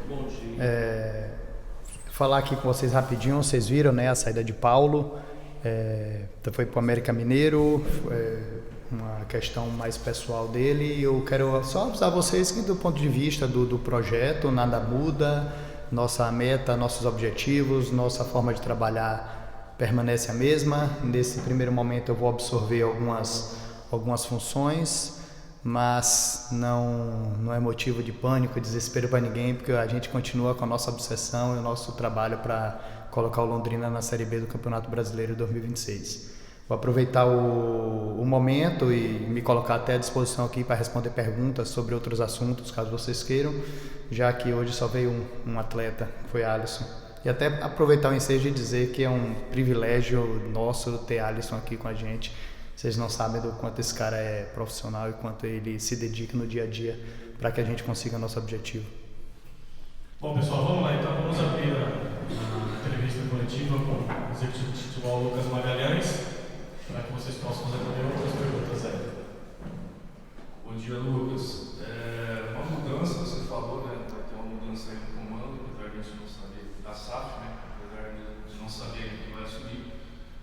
Bom dia. Falar aqui com vocês rapidinho, vocês viram, né, a saída de Paulo, foi para o América Mineiro, uma questão mais pessoal dele, e eu quero só avisar vocês que do ponto de vista do projeto, nada muda, nossa meta, nossos objetivos, nossa forma de trabalhar permanece a mesma. Nesse primeiro momento eu vou absorver algumas funções, mas não é motivo de pânico, desespero para ninguém, porque a gente continua com a nossa obsessão e o nosso trabalho para colocar o Londrina na Série B do Campeonato Brasileiro 2026. Vou aproveitar o momento e me colocar até à disposição aqui para responder perguntas sobre outros assuntos, caso vocês queiram, já que hoje só veio um atleta, que foi Alisson. E até aproveitar o ensejo e dizer que é um privilégio nosso ter Alisson aqui com a gente. Vocês não sabem do quanto esse cara é profissional e quanto ele se dedica no dia a dia para que a gente consiga nosso objetivo. Bom, pessoal, vamos lá então. Vamos abrir a entrevista coletiva com o executivo de futebol Lucas Magalhães, para que vocês possam responder outras perguntas aí. Bom dia, Lucas. Uma mudança, você falou, né? Vai ter uma mudança aí no comando, apesar de a gente não saber da SAF, né? Apesar de não saber quem vai assumir.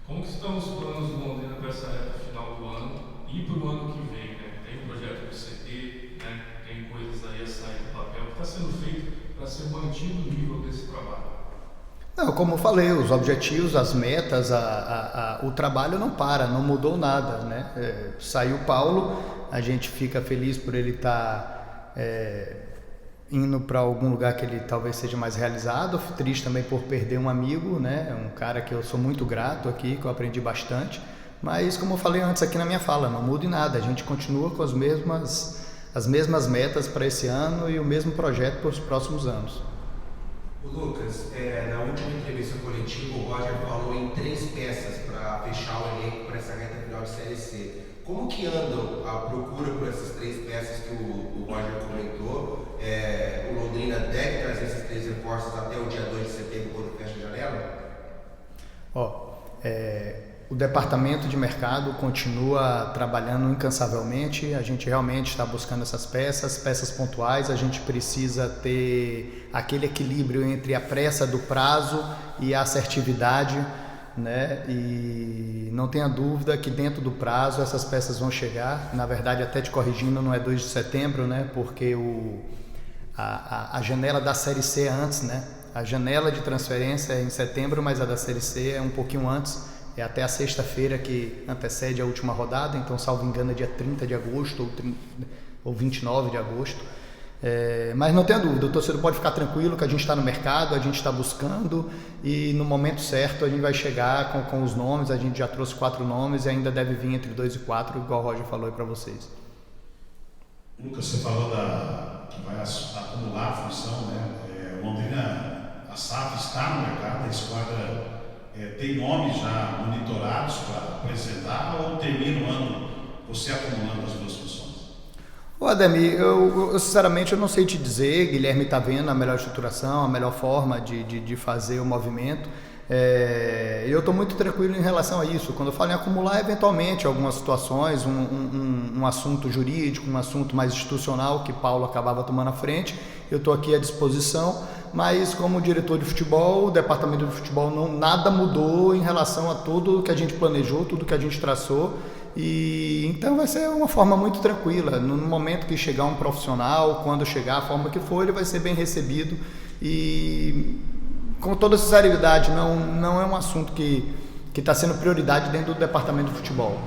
Como que estão os planos do Londrina para essa reta final do ano e para o ano que vem, né? Tem projeto do CT, né? Tem coisas aí a sair do papel. O que está sendo feito para ser mantido o nível desse trabalho? Não, como eu falei, os objetivos, as metas, o trabalho não para, não mudou nada, né? Saiu o Paulo, a gente fica feliz por ele estar indo para algum lugar que ele talvez seja mais realizado, triste também por perder um amigo, né? Um cara que eu sou muito grato aqui, que eu aprendi bastante, mas como eu falei antes aqui na minha fala, não muda em nada, a gente continua com as mesmas metas para esse ano e o mesmo projeto para os próximos anos. Lucas, na última entrevista coletiva, o Roger falou em 3 peças para fechar o elenco para essa reta final de Série C. Como que anda a procura por essas 3 peças que o Roger comentou? O Londrina deve trazer esses 3 reforços até o dia 2 de setembro, quando fecha a janela? O departamento de mercado continua trabalhando incansavelmente, a gente realmente está buscando essas peças pontuais, a gente precisa ter aquele equilíbrio entre a pressa do prazo e a assertividade, né? E não tenha dúvida que dentro do prazo essas peças vão chegar. Na verdade, até te corrigindo, não é 2 de setembro, né? Porque a janela da Série C é antes, né? A janela de transferência é em setembro, mas a da Série C é um pouquinho antes. É até a sexta-feira que antecede a última rodada, então, salvo engano, é dia 30 de agosto ou 29 de agosto. Mas não tenha dúvida, o torcedor pode ficar tranquilo que a gente está no mercado, a gente está buscando e no momento certo a gente vai chegar com os nomes. A gente já trouxe 4 nomes e ainda deve vir entre 2 e 4, igual o Roger falou aí para vocês. Lucas, você falou que vai acumular a função, né? Londrina, a SAF está no mercado, a esquadra tem nomes já monitorados para apresentar, ou termina o ano você acumulando as 2 funções? Ademir, eu sinceramente eu não sei te dizer. Guilherme está vendo a melhor estruturação, a melhor forma de fazer o movimento. Eu estou muito tranquilo em relação a isso. Quando eu falo em acumular, eventualmente, algumas situações, um assunto jurídico, um assunto mais institucional que Paulo acabava tomando à frente, eu estou aqui à disposição, mas como diretor de futebol, o departamento de futebol, nada mudou em relação a tudo que a gente planejou, tudo que a gente traçou, e então vai ser uma forma muito tranquila. No momento que chegar um profissional, quando chegar a forma que for, ele vai ser bem recebido e com toda sinceridade, não é um assunto que está sendo prioridade dentro do departamento de futebol.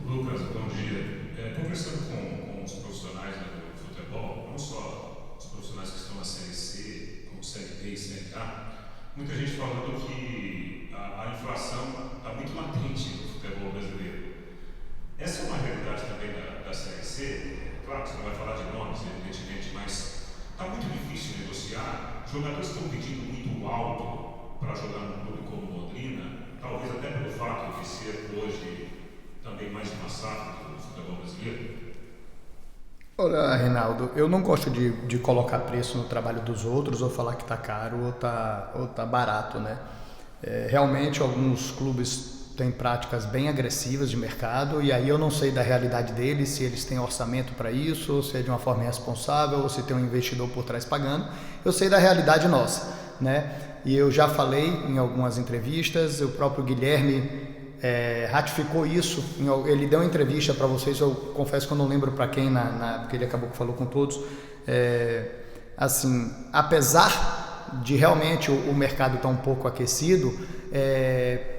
Lucas, bom dia. Conversando com os profissionais do futebol, não só os profissionais que estão na Série C, como Série B e Série A, muita gente falando que a inflação está muito latente no futebol brasileiro. Essa é uma realidade também da Série C. Claro que você não vai falar de nomes, evidentemente, mas está muito difícil negociar. Jogadores estão pedindo muito alto para jogar num clube como Londrina, talvez até pelo fato de ser hoje também mais uma SAF do futebol brasileiro. Olha, Reinaldo, eu não gosto de colocar preço no trabalho dos outros ou falar que está caro ou tá barato, né? Realmente alguns clubes têm práticas bem agressivas de mercado, e aí eu não sei da realidade deles, se eles têm orçamento para isso, se é de uma forma irresponsável, ou se tem um investidor por trás pagando. Eu sei da realidade nossa, né? E eu já falei em algumas entrevistas, o próprio Guilherme ratificou isso, ele deu uma entrevista para vocês, eu confesso que eu não lembro para quem, porque ele acabou que falou com todos, assim, apesar de realmente o mercado estar um pouco aquecido,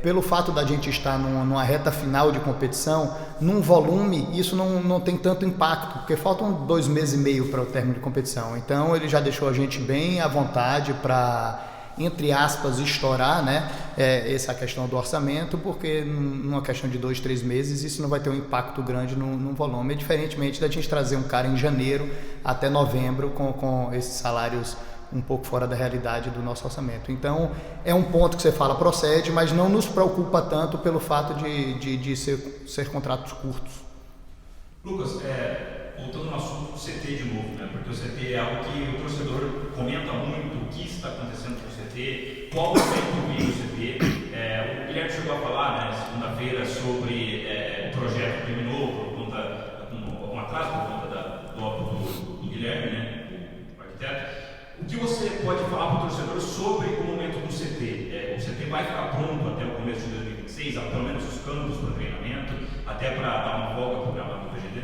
pelo fato da gente estar numa reta final de competição, num volume, isso não tem tanto impacto, porque faltam 2 meses e meio para o término de competição. Então ele já deixou a gente bem à vontade para, entre aspas, estourar, né, essa questão do orçamento, porque numa questão de 2, 3 meses isso não vai ter um impacto grande no volume, diferentemente da gente trazer um cara em janeiro até novembro com esses salários um pouco fora da realidade do nosso orçamento. Então é um ponto que você fala, procede, mas não nos preocupa tanto pelo fato de ser contratos curtos. Lucas, voltando no assunto do CT de novo, né? Porque o CT é algo que o torcedor comenta muito, o que está acontecendo com o CT, qual o momento vem o CT. O Guilherme chegou a falar, né, segunda-feira, sobre o projeto terminou por conta, com atraso por conta do óbito do Guilherme, né, o arquiteto. O que você pode falar para o torcedor sobre o momento do CT? O CT vai ficar pronto até o começo de 2026, pelo menos os campos para treinamento, até para dar uma folga programada no VGD?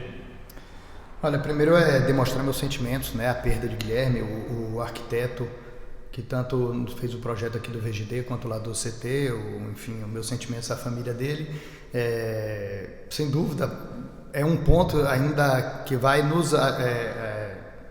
Olha, primeiro demonstrar meus sentimentos, né? A perda de Guilherme, o arquiteto que tanto fez o projeto aqui do VGD quanto lá do CT, enfim, os meus sentimentos à família dele. Sem dúvida, é um ponto ainda que vai nos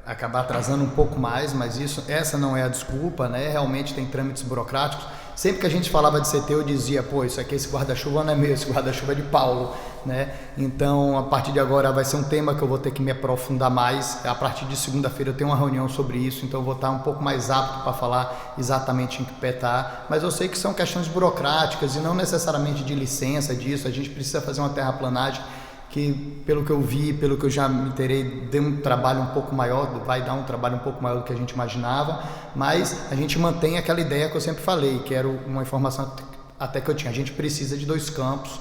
acabar atrasando um pouco mais, mas essa não é a desculpa, né? Realmente tem trâmites burocráticos. Sempre que a gente falava de CT, eu dizia, pô, isso aqui, esse guarda-chuva não é meu, esse guarda-chuva é de Paulo, né? Então, a partir de agora vai ser um tema que eu vou ter que me aprofundar mais. A partir de segunda-feira eu tenho uma reunião sobre isso, então eu vou estar um pouco mais apto para falar exatamente em que pé tá. Mas eu sei que são questões burocráticas e não necessariamente de licença disso. A gente precisa fazer uma terraplanagem que, pelo que eu vi, pelo que eu já me inteirei, deu um trabalho um pouco maior, vai dar um trabalho um pouco maior do que a gente imaginava, mas a gente mantém aquela ideia que eu sempre falei, que era uma informação até que eu tinha. A gente precisa de 2 campos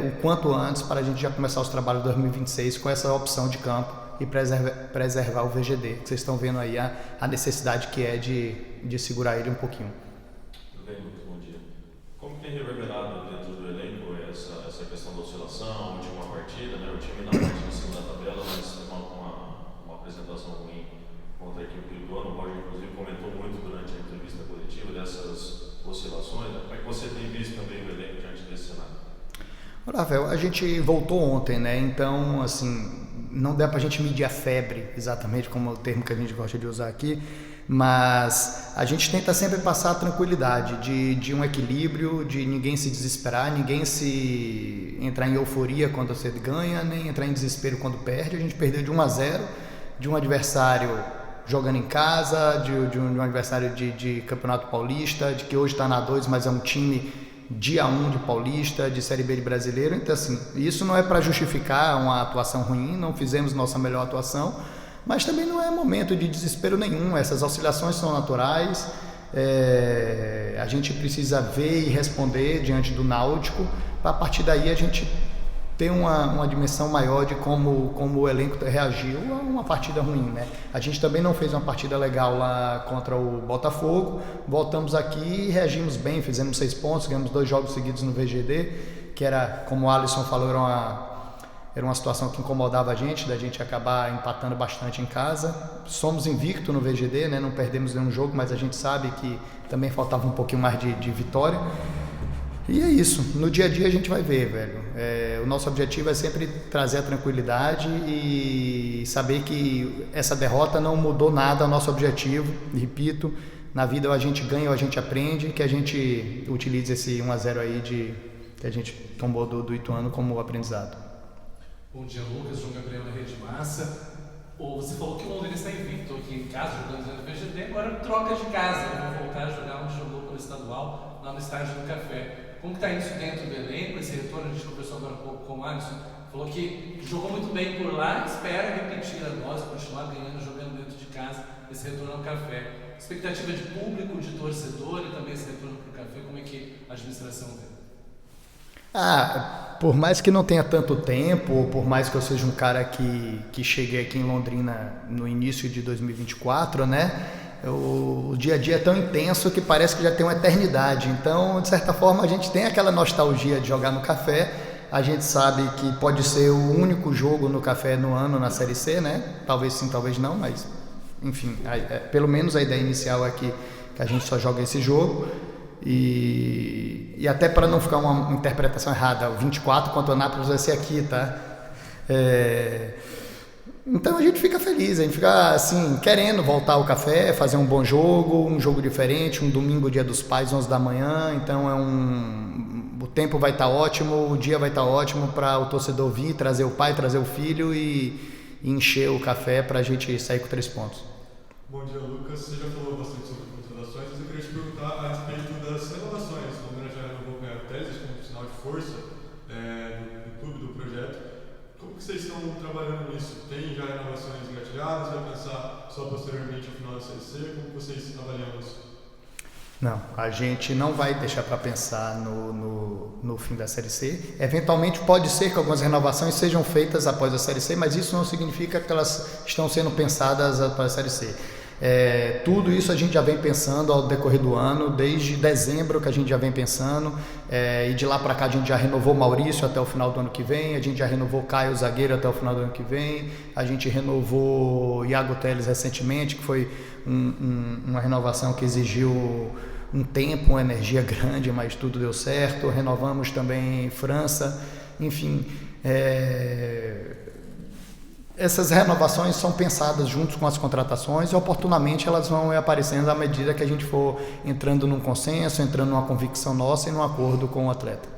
o quanto antes para a gente já começar os trabalhos de 2026 com essa opção de campo e preservar o VGD. Vocês estão vendo aí a necessidade que é de segurar ele um pouquinho. Tudo bem, Lucas, bom dia. Como tem reverberado dentro do elenco essa questão da oscilação, a última partida, né? O time na parte de cima da tabela, mas uma apresentação ruim contra a equipe do ano. O Roger, inclusive, comentou muito durante a entrevista coletiva dessas oscilações. Como é que você tem visto também o elenco diante desse cenário? Olha, Rafael, a gente voltou ontem, né? Então, assim, não dá pra gente medir a febre, exatamente como é o termo que a gente gosta de usar aqui, mas a gente tenta sempre passar a tranquilidade de um equilíbrio, de ninguém se desesperar, ninguém se entrar em euforia quando você ganha, nem entrar em desespero quando perde. A gente perdeu de 1-0, de um adversário jogando em casa, de um adversário de Campeonato Paulista, de que hoje está na 2, mas é um time de A1 de Paulista, de Série B de Brasileiro. Então, assim, isso não é para justificar uma atuação ruim, não fizemos nossa melhor atuação, mas também não é momento de desespero nenhum. Essas oscilações são naturais, a gente precisa ver e responder diante do Náutico, para a partir daí a gente ter uma dimensão maior de como o elenco reagiu a uma partida ruim, né? A gente também não fez uma partida legal lá contra o Botafogo, voltamos aqui e reagimos bem, fizemos 6 pontos, ganhamos 2 jogos seguidos no VGD, que era, como o Alisson falou, era uma situação que incomodava a gente, da gente acabar empatando bastante em casa. Somos invicto no VGD, né? Não perdemos nenhum jogo, mas a gente sabe que também faltava um pouquinho mais de vitória. E é isso, no dia a dia a gente vai ver, velho. O nosso objetivo é sempre trazer a tranquilidade e saber que essa derrota não mudou nada ao nosso objetivo. Repito, na vida ou a gente ganha ou a gente aprende, que a gente utilize esse 1-0 aí que a gente tomou do Ituano como aprendizado. Bom dia, Lucas. João Gabriel da Rede Massa. Você falou que o Londrina está invicto aqui em casa, jogando no VGD, agora troca de casa, vai voltar a jogar onde jogou pelo estadual, lá no estádio do Café. Como que está isso dentro do elenco, esse retorno? A gente conversou agora um pouco com o Alisson, falou que jogou muito bem por lá, espera repetir a dose, continuar ganhando, jogando dentro de casa, esse retorno ao Café. Expectativa de público, de torcedor e também esse retorno para o Café, como é que a administração vê? Por mais que não tenha tanto tempo, ou por mais que eu seja um cara que cheguei aqui em Londrina no início de 2024, né? O dia a dia é tão intenso que parece que já tem uma eternidade. Então, de certa forma, a gente tem aquela nostalgia de jogar no Café. A gente sabe que pode ser o único jogo no Café no ano na Série C, né? Talvez sim, talvez não, mas enfim, pelo menos a ideia inicial é que a gente só joga esse jogo. E até para não ficar uma interpretação errada, o 24 contra o Nápoles vai ser aqui, tá? Então a gente fica feliz, a gente fica assim, querendo voltar ao Café, fazer um bom jogo, um jogo diferente, um domingo, dia dos pais, 11 da manhã, então o tempo vai estar ótimo, o dia vai estar ótimo para o torcedor vir, trazer o pai, trazer o filho e encher o Café para a gente sair com 3 pontos. Bom dia, Lucas. Você já falou bastante sobre contratações, mas eu queria te perguntar a respeito das renovações. O Londrina já renovou com a Teles como sinal de força do clube, do projeto. Como que vocês estão trabalhando nisso? Tem já renovações engatilhadas? Vai pensar só posteriormente ao final da Série C? Como que vocês avaliam isso? Não, a gente não vai deixar para pensar no fim da Série C. Eventualmente pode ser que algumas renovações sejam feitas após a Série C, mas isso não significa que elas estão sendo pensadas após a Série C. Tudo isso a gente já vem pensando ao decorrer do ano, desde dezembro que a gente já vem pensando, e de lá para cá a gente já renovou Maurício até o final do ano que vem, a gente já renovou Caio Zagueiro até o final do ano que vem, a gente renovou Iago Teles recentemente, que foi uma renovação que exigiu um tempo, uma energia grande, mas tudo deu certo. Renovamos também França, enfim, essas renovações são pensadas juntos com as contratações e oportunamente elas vão aparecendo à medida que a gente for entrando num consenso, entrando numa convicção nossa e num acordo com o atleta.